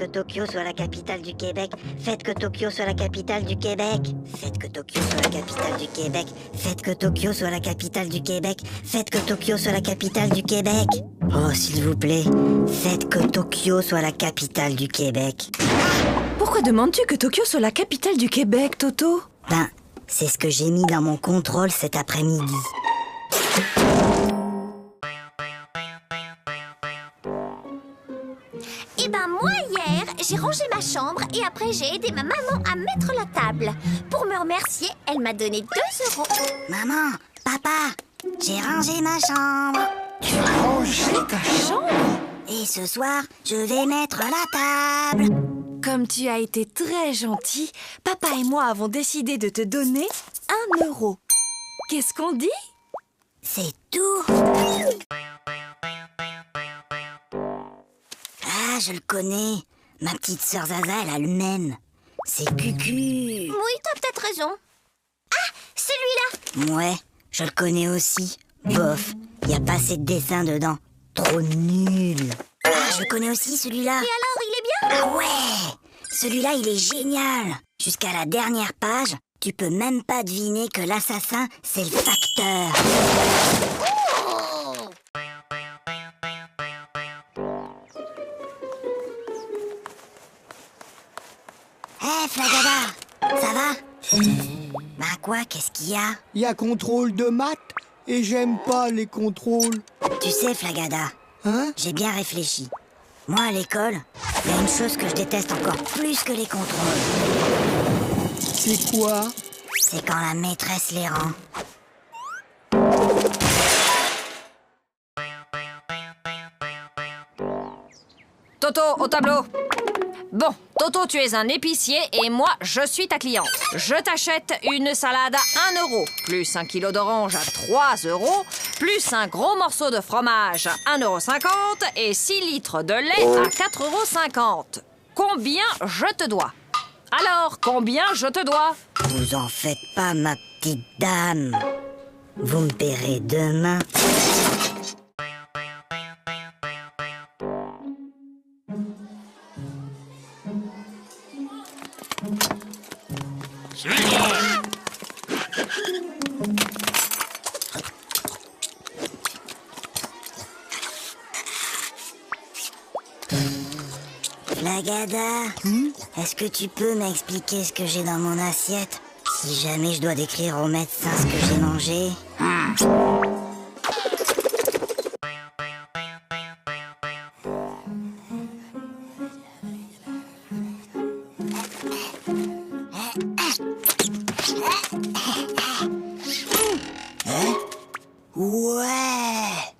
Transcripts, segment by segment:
Tokyo soit la capitale du Québec. Faites que Tokyo soit la capitale du Québec. Faites que Tokyo soit la capitale du Québec. Faites que Tokyo soit la capitale du Québec. Faites que Tokyo soit la capitale du Québec. Oh, s'il vous plaît, faites que Tokyo soit la capitale du Québec. Pourquoi demandes-tu que Tokyo soit la capitale du Québec, Toto? Ben, c'est ce que j'ai mis dans mon contrôle cet après-midi. Eh ben moi hier, j'ai rangé ma chambre et après j'ai aidé ma maman à mettre la table. Pour me remercier, elle m'a donné 2 €. Maman, papa, j'ai rangé ma chambre. Tu as rangé ta chambre? Et ce soir, je vais mettre la table. Comme tu as été très gentil, papa et moi avons décidé de te donner 1 €. Qu'est-ce qu'on dit? C'est tout. Ah, je le connais. Ma petite sœur Zaza, elle a le même. C'est Cucu. Oui, t'as peut-être raison. Ah, celui-là! Ouais, je le connais aussi. Bof, y a pas assez de dessins dedans. Trop nul. Ah, je le connais aussi, celui-là. Et alors, il est bien? Ah ouais! Celui-là, il est génial. Jusqu'à la dernière page, tu peux même pas deviner que l'assassin, c'est le facteur. Hé, Flagada, ça va? Bah quoi, qu'est-ce qu'il y a? Il y a contrôle de maths et j'aime pas les contrôles. Tu sais, Flagada, Hein? j'ai bien réfléchi. Moi, à l'école, il y a une chose que je déteste encore plus que les contrôles. C'est quoi? C'est quand la maîtresse les rend. Toto, au tableau. Bon, Toto, tu es un épicier et moi, je suis ta cliente. Je t'achète une salade à 1 €, plus 1 kilo d'orange à 3 €, plus un gros morceau de fromage à 1,50 € et 6 litres de lait à 4,50 €. Combien je te dois? Alors, combien je te dois? Vous en faites pas, ma petite dame. Vous me paierez demain. Flagada, est-ce que tu peux m'expliquer ce que j'ai dans mon assiette? Si jamais je dois décrire au médecin ce que j'ai mangé. Ouais!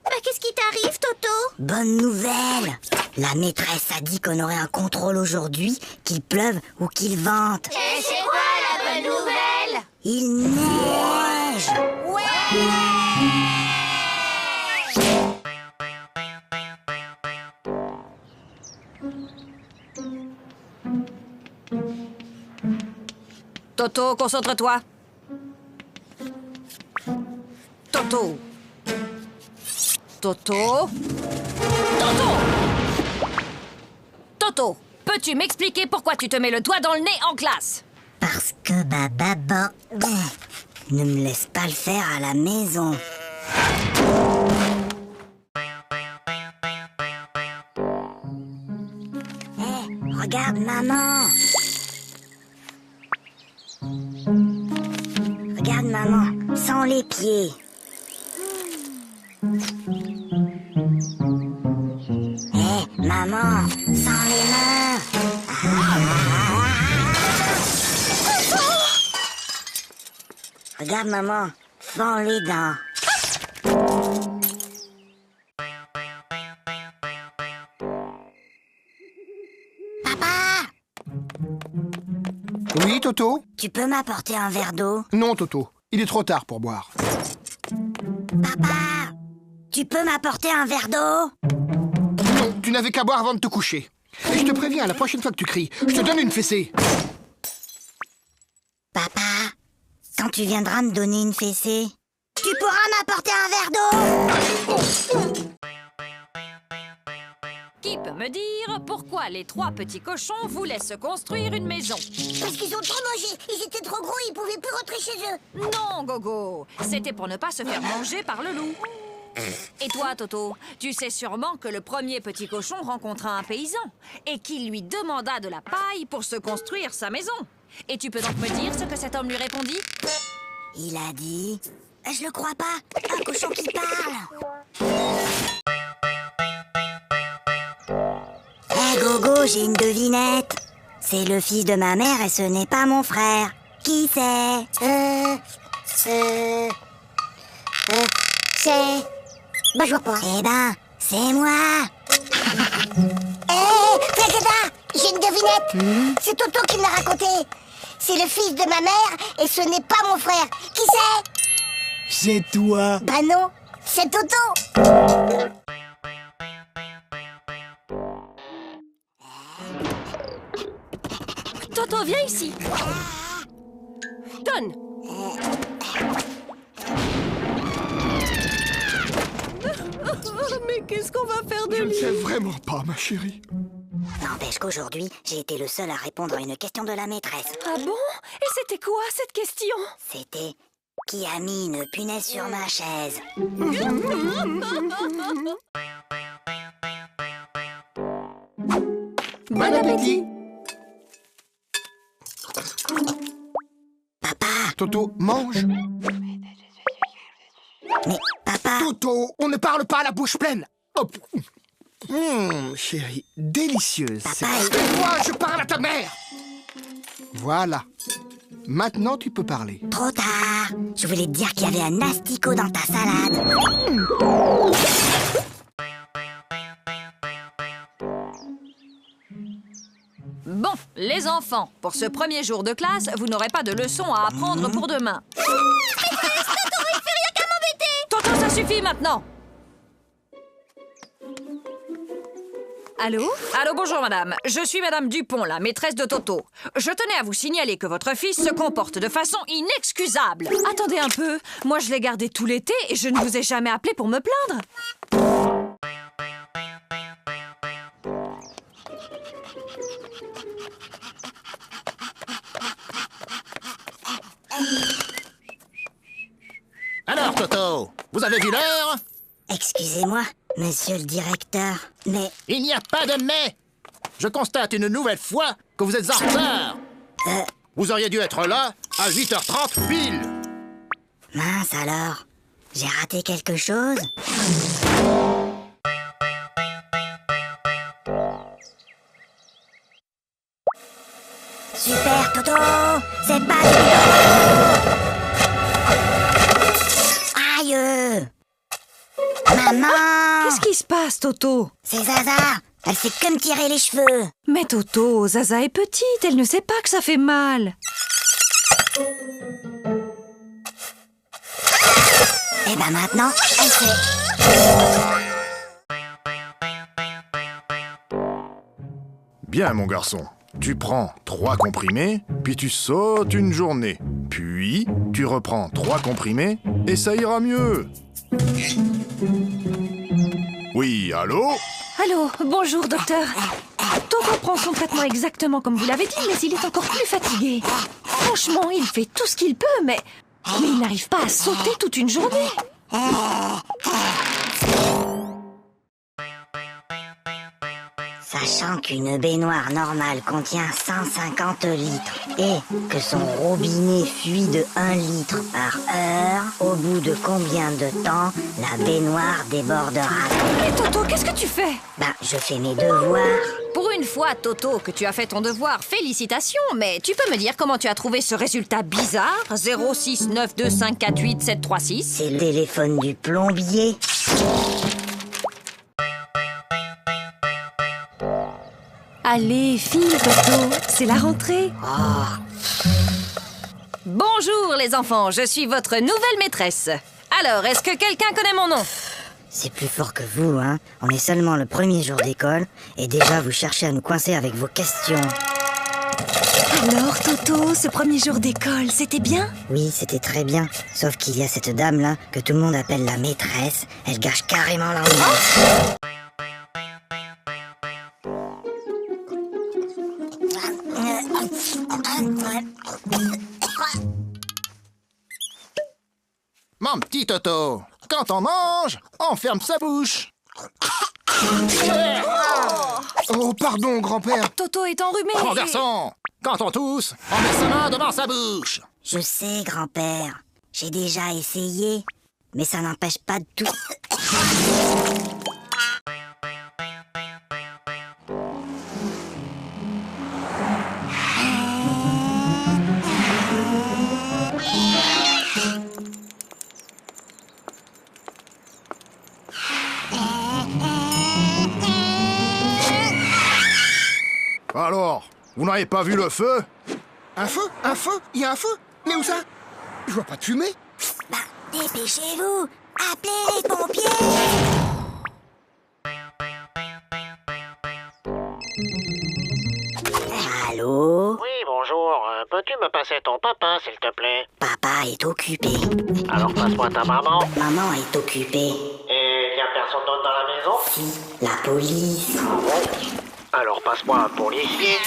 Bah, qu'est-ce qui t'arrive, Toto? Bonne nouvelle! La maîtresse a dit qu'on aurait un contrôle aujourd'hui, qu'il pleuve ou qu'il vente. Et c'est quoi la bonne nouvelle? Il neige! Toto, concentre-toi. Toto. Toto. Toto. Toto, peux-tu m'expliquer pourquoi tu te mets le doigt dans le nez en classe? Parce que ma maman ne me laisse pas le faire à la maison. Hé, regarde maman! Regarde maman, sans les pieds. Hé, maman, sans les mains. Regarde maman, sans les dents. Papa, Oui, Toto? tu peux m'apporter un verre d'eau? Non, Toto. Il est trop tard pour boire. Papa, tu peux m'apporter un verre d'eau? Non, tu n'avais qu'à boire avant de te coucher. Et je te préviens, la prochaine fois que tu cries, je te donne une fessée. Papa, quand tu viendras me donner une fessée, tu pourras m'apporter un verre d'eau? Qui peut me dire pourquoi les 3 petits cochons voulaient se construire une maison? Parce qu'ils ont trop mangé. Ils étaient trop gros, ils pouvaient plus rentrer chez eux. Non, Gogo, c'était pour ne pas se faire manger par le loup. Et toi, Toto, tu sais sûrement que le premier petit cochon rencontra un paysan et qu'il lui demanda de la paille pour se construire sa maison. Et tu peux donc me dire ce que cet homme lui répondit? Il a dit... Je le crois pas. Un cochon qui parle. Hé Gogo, j'ai une devinette. C'est le fils de ma mère et ce n'est pas mon frère. Qui c'est? C'est... Bah je vois pas. Eh ben, c'est moi. Hé, Fréqueta, j'ai une devinette. C'est Toto qui me l'a raconté. C'est le fils de ma mère et ce n'est pas mon frère. Qui c'est? C'est toi. Bah non, c'est Toto. Toto, viens ici. Donne. Mais qu'est-ce qu'on va faire de Je ne lui? sais vraiment pas, ma chérie. N'empêche qu'aujourd'hui, j'ai été le seul à répondre à une question de la maîtresse. Ah bon? Et c'était quoi cette question? C'était... Qui a mis une punaise sur ma chaise? Bon appétit. Papa! Toto, mange. Mais papa! Toto, on ne parle pas à la bouche pleine. Hop. Chérie, délicieuse. Papa, Moi, je parle à ta mère. Voilà. Maintenant, tu peux parler. Trop tard! Je voulais te dire qu'il y avait un asticot dans ta salade. Bon, les enfants, pour ce premier jour de classe, vous n'aurez pas de leçons à apprendre pour demain. Toto, ça suffit maintenant. Allô? Allô, bonjour madame. Je suis madame Dupont, la maîtresse de Toto. Je tenais à vous signaler que votre fils se comporte de façon inexcusable. Attendez un peu. Moi, je l'ai gardé tout l'été et je ne vous ai jamais appelé pour me plaindre. Alors, Toto, vous avez vu l'heure? Excusez-moi, monsieur le directeur, mais... Il n'y a pas de mais. Je constate une nouvelle fois que vous êtes en retard. Vous auriez dû être là à 8h30 pile. Mince alors, j'ai raté quelque chose? Super Toto! C'est pas Aïe! Maman! Qu'est-ce qui se passe, Toto? C'est Zaza! Elle fait que me tirer les cheveux! Mais Toto, Zaza est petite, elle ne sait pas que ça fait mal. Et ben maintenant, elle sait! Bien, mon garçon. Tu prends 3 comprimés, puis tu sautes une journée. Puis, tu reprends 3 comprimés, et ça ira mieux. Oui, allô? Allô, bonjour, docteur. Toto prend son traitement exactement comme vous l'avez dit, mais il est encore plus fatigué. Franchement, il fait tout ce qu'il peut, mais il n'arrive pas à sauter toute une journée. Sachant qu'une baignoire normale contient 150 litres et que son robinet fuit de 1 litre par heure, au bout de combien de temps la baignoire débordera? Mais Toto, qu'est-ce que tu fais? Ben, je fais mes devoirs. Pour une fois, Toto, que tu as fait ton devoir, félicitations, mais tu peux me dire comment tu as trouvé ce résultat bizarre? 06925487736. C'est le téléphone du plombier. Allez, file, Toto, c'est la rentrée. Bonjour les enfants, je suis votre nouvelle maîtresse. Alors, est-ce que quelqu'un connaît mon nom? C'est plus fort que vous, hein. On est seulement le premier jour d'école et déjà vous cherchez à nous coincer avec vos questions. Alors, Toto, ce premier jour d'école, c'était bien? Oui, c'était très bien. Sauf qu'il y a cette dame-là que tout le monde appelle la maîtresse. Elle gâche carrément l'ambiance. Mon petit Toto, quand on mange, on ferme sa bouche. Oh, pardon, grand-père. Toto est enrhumé. Mon garçon, quand on tousse, on met sa main devant sa bouche. Je sais, grand-père. J'ai déjà essayé. Mais ça n'empêche pas de tout. Alors, vous n'avez pas vu le feu? Un feu? Un feu? Il y a un feu? Mais où ça? Je vois pas de fumée. Bah, dépêchez-vous. Appelez les pompiers. Allô? Oui, bonjour. Peux-tu me passer ton papa, s'il te plaît? Papa est occupé. Alors passe-moi ta maman. Maman est occupée. Et y a personne d'autre dans la maison? Si, la police. Alors passe-moi un policier.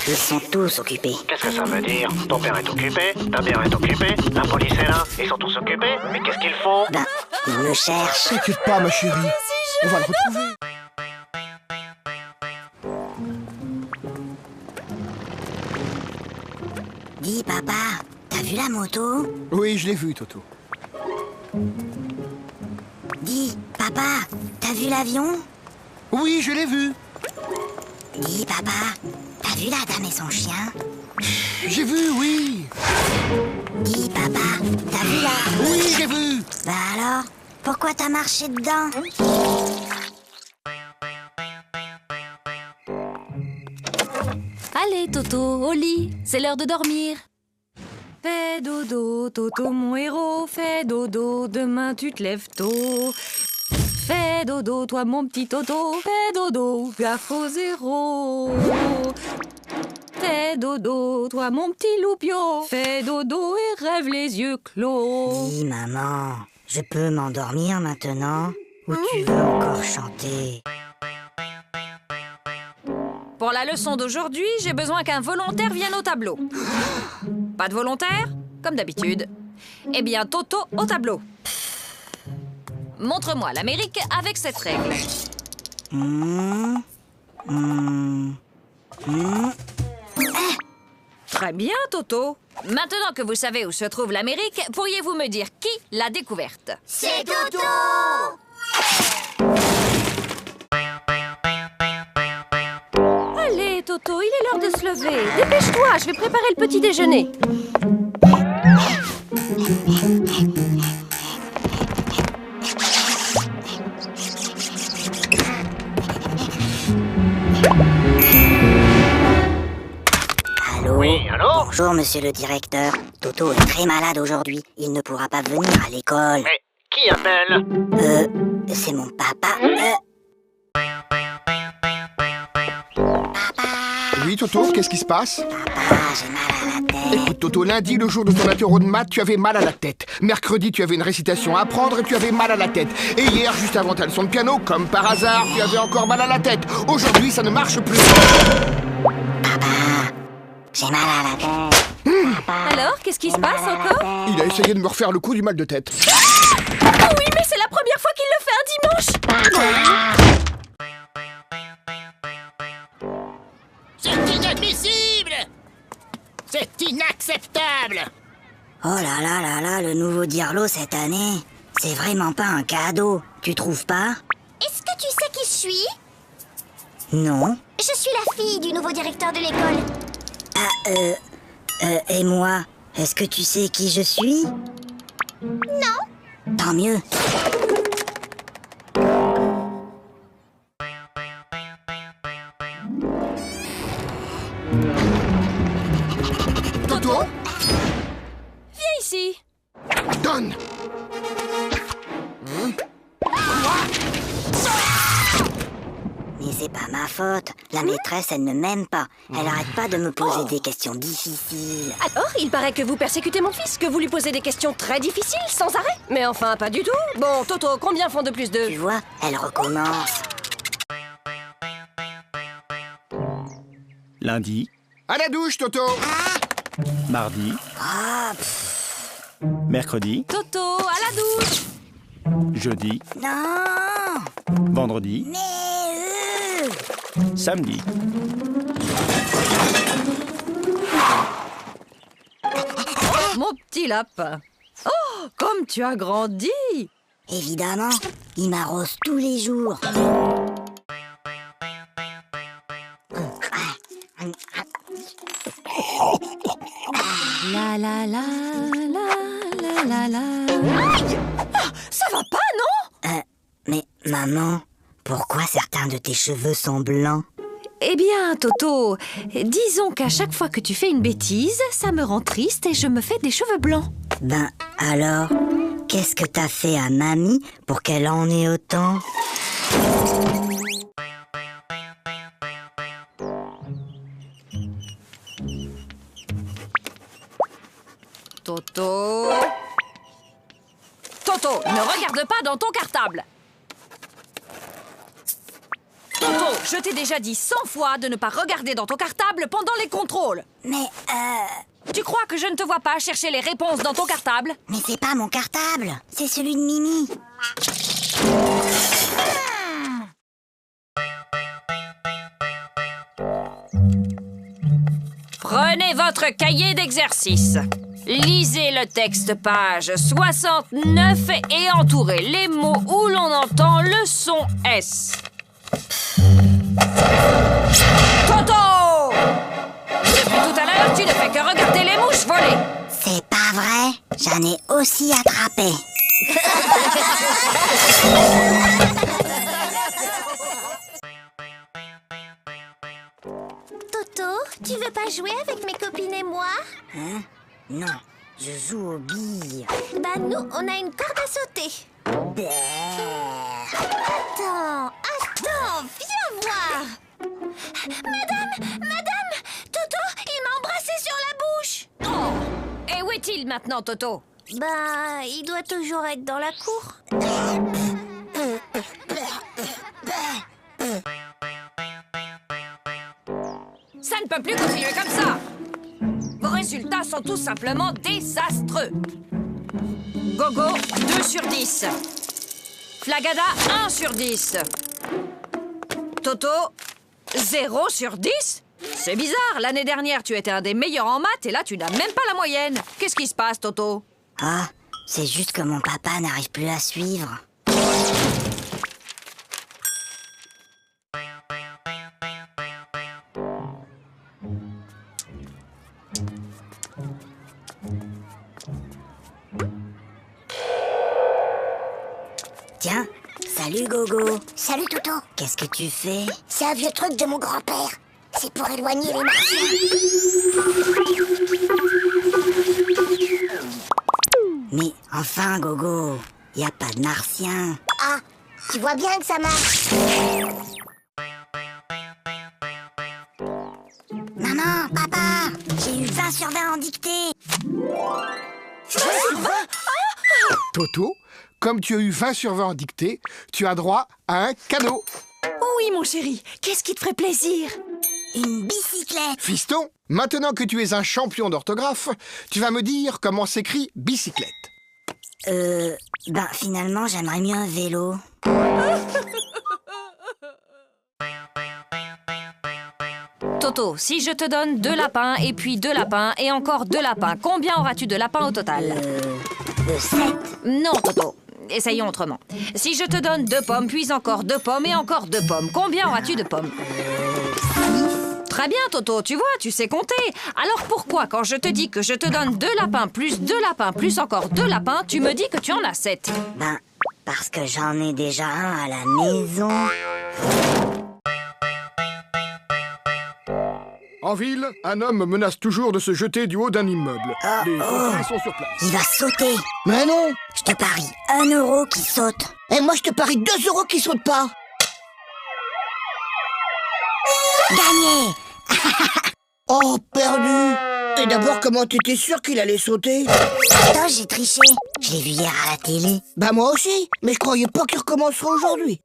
Ils sont tous occupés. Qu'est-ce que ça veut dire? Ton père est occupé, ta mère est occupée, la police est là, ils sont tous occupés. Mais qu'est-ce qu'ils font? Ben, ils me cherchent. T'inquiète pas, ma chérie. On va le retrouver. Dis, papa, t'as vu la moto? Oui, je l'ai vu, Toto. Dis, papa, t'as vu l'avion? Oui, je l'ai vu. Dis, papa, t'as vu la dame et son chien? J'ai vu, oui. Dis, papa, t'as vu la... Oui, j'ai vu. Bah alors, pourquoi t'as marché dedans? Allez, Toto, au lit. C'est l'heure de dormir. Fais dodo, Toto, mon héros. Fais dodo, demain tu te lèves tôt. Fais dodo, toi, mon petit Toto. Fais dodo, gaffe au zéro. Fais dodo, toi, mon petit loupio. Fais dodo et rêve les yeux clos. Dis, maman, je peux m'endormir maintenant? Ou tu veux encore chanter? Pour la leçon d'aujourd'hui, j'ai besoin qu'un volontaire vienne au tableau. Pas de volontaire? Comme d'habitude. Eh bien, Toto au tableau. Montre-moi l'Amérique avec cette règle. Très bien, Toto. Maintenant que vous savez où se trouve l'Amérique, pourriez-vous me dire qui l'a découverte? C'est Toto! Allez, Toto, il est l'heure de se lever. Dépêche-toi, je vais préparer le petit déjeuner. Allô? Oui, allô? Bonjour, monsieur le directeur. Toto est très malade aujourd'hui. Il ne pourra pas venir à l'école. Mais qui appelle? C'est mon papa. Oui, Toto, qu'est-ce qui se passe? Papa, j'ai mal à la tête. Écoute, Toto, lundi, le jour de ton apéro de maths, tu avais mal à la tête. Mercredi, tu avais une récitation à apprendre et tu avais mal à la tête. Et hier, juste avant ta leçon de piano, comme par hasard, tu avais encore mal à la tête. Aujourd'hui, ça ne marche plus. J'ai mal à la tête. Alors, qu'est-ce qui se passe encore? Il a essayé de me refaire le coup du mal de tête. Oh oui, mais c'est la première fois qu'il le fait un dimanche. C'est inadmissible! C'est inacceptable! Oh là là là là, le nouveau Dirlo cette année. C'est vraiment pas un cadeau. Tu trouves pas? Est-ce que tu sais qui je suis? Non. Je suis la fille du nouveau directeur de l'école. Et moi, est-ce que tu sais qui je suis? Non. Tant mieux. Toto, Viens ici. donne. Mais c'est pas ma faute. La maîtresse, elle ne m'aime pas. Elle arrête pas de me poser des questions difficiles. Alors, il paraît que vous persécutez mon fils, que vous lui posez des questions très difficiles, sans arrêt. Mais enfin, pas du tout. Bon, Toto, combien font 2 plus 2? Tu vois, elle recommence. Lundi, À la douche, Toto. Mardi. Mercredi. Toto, à la douche. Jeudi. Non. Vendredi. Mais Samedi. Mon petit lapin. Oh, comme tu as grandi. évidemment, il m'arrose tous les jours. La la la la la la la. Aïe! Ça va pas, non? Mais maman, pourquoi certains de tes cheveux sont blancs? Eh bien, Toto, disons qu'à chaque fois que tu fais une bêtise, ça me rend triste et je me fais des cheveux blancs. Ben alors, qu'est-ce que t'as fait à mamie pour qu'elle en ait autant? Toto. Toto, ne regarde pas dans ton cartable. Toto, je t'ai déjà dit 100 fois de ne pas regarder dans ton cartable pendant les contrôles. Mais Tu crois que je ne te vois pas chercher les réponses dans ton cartable? mais c'est pas mon cartable, c'est celui de Mimi. Prenez votre cahier d'exercice. Lisez le texte page 69 et entourez les mots où l'on entend le son S. Toto! Depuis tout à l'heure, tu ne fais que regarder les mouches voler. C'est pas vrai, j'en ai aussi attrapé. Toto, tu veux pas jouer avec mes copines et moi? Hein? Non, je joue aux billes. Bah nous, on a une corde à sauter. Attends, viens voir. Madame, Toto, il m'a embrassé sur la bouche. Oh! Et où est-il maintenant, Toto? Bah, il doit toujours être dans la cour. Ça ne peut plus continuer comme ça. Vos résultats sont tout simplement désastreux. Gogo, 2 sur 10. Flagada, 1 sur 10. Toto, 0 sur 10? C'est bizarre, l'année dernière, tu étais un des meilleurs en maths et là, tu n'as même pas la moyenne. Qu'est-ce qui se passe, Toto? Ah, c'est juste que mon papa n'arrive plus à suivre. Tiens, salut Gogo. Salut Toto. Qu'est-ce que tu fais? C'est un vieux truc de mon grand-père. C'est pour éloigner les martiens. Mais enfin Gogo, y a pas de martien. Ah, tu vois bien que ça marche. Maman, papa, j'ai eu 20 sur 20 en dictée. Toto, comme tu as eu 20 sur 20 en dictée, tu as droit à un cadeau. Oui, mon chéri, qu'est-ce qui te ferait plaisir? Une bicyclette. Fiston, maintenant que tu es un champion d'orthographe, tu vas me dire comment s'écrit bicyclette. Ben finalement, j'aimerais mieux un vélo. Toto, si je te donne 2 lapins et puis 2 lapins et encore 2 lapins, combien auras-tu de lapins au total? 7. Non, Toto. Essayons autrement. Si je te donne 2 pommes, puis encore 2 pommes et encore 2 pommes, combien auras-tu de pommes? 6. Très bien, Toto, tu vois, tu sais compter. Alors pourquoi, quand je te dis que je te donne 2 lapins, plus 2 lapins, plus encore 2 lapins, tu me dis que tu en as 7? Ben, parce que j'en ai déjà un à la maison. En ville, un homme menace toujours de se jeter du haut d'un immeuble. Les pompiers sont sur place. Il va sauter. Mais non. Je te parie 1 euro qui saute. Et moi, je te parie 2 euros qui sautent pas. Gagné. Oh, perdu. Et d'abord, comment t'étais sûr qu'il allait sauter? Attends, j'ai triché. Je l'ai vu hier à la télé. Bah moi aussi, mais je croyais pas qu'il recommencerait aujourd'hui.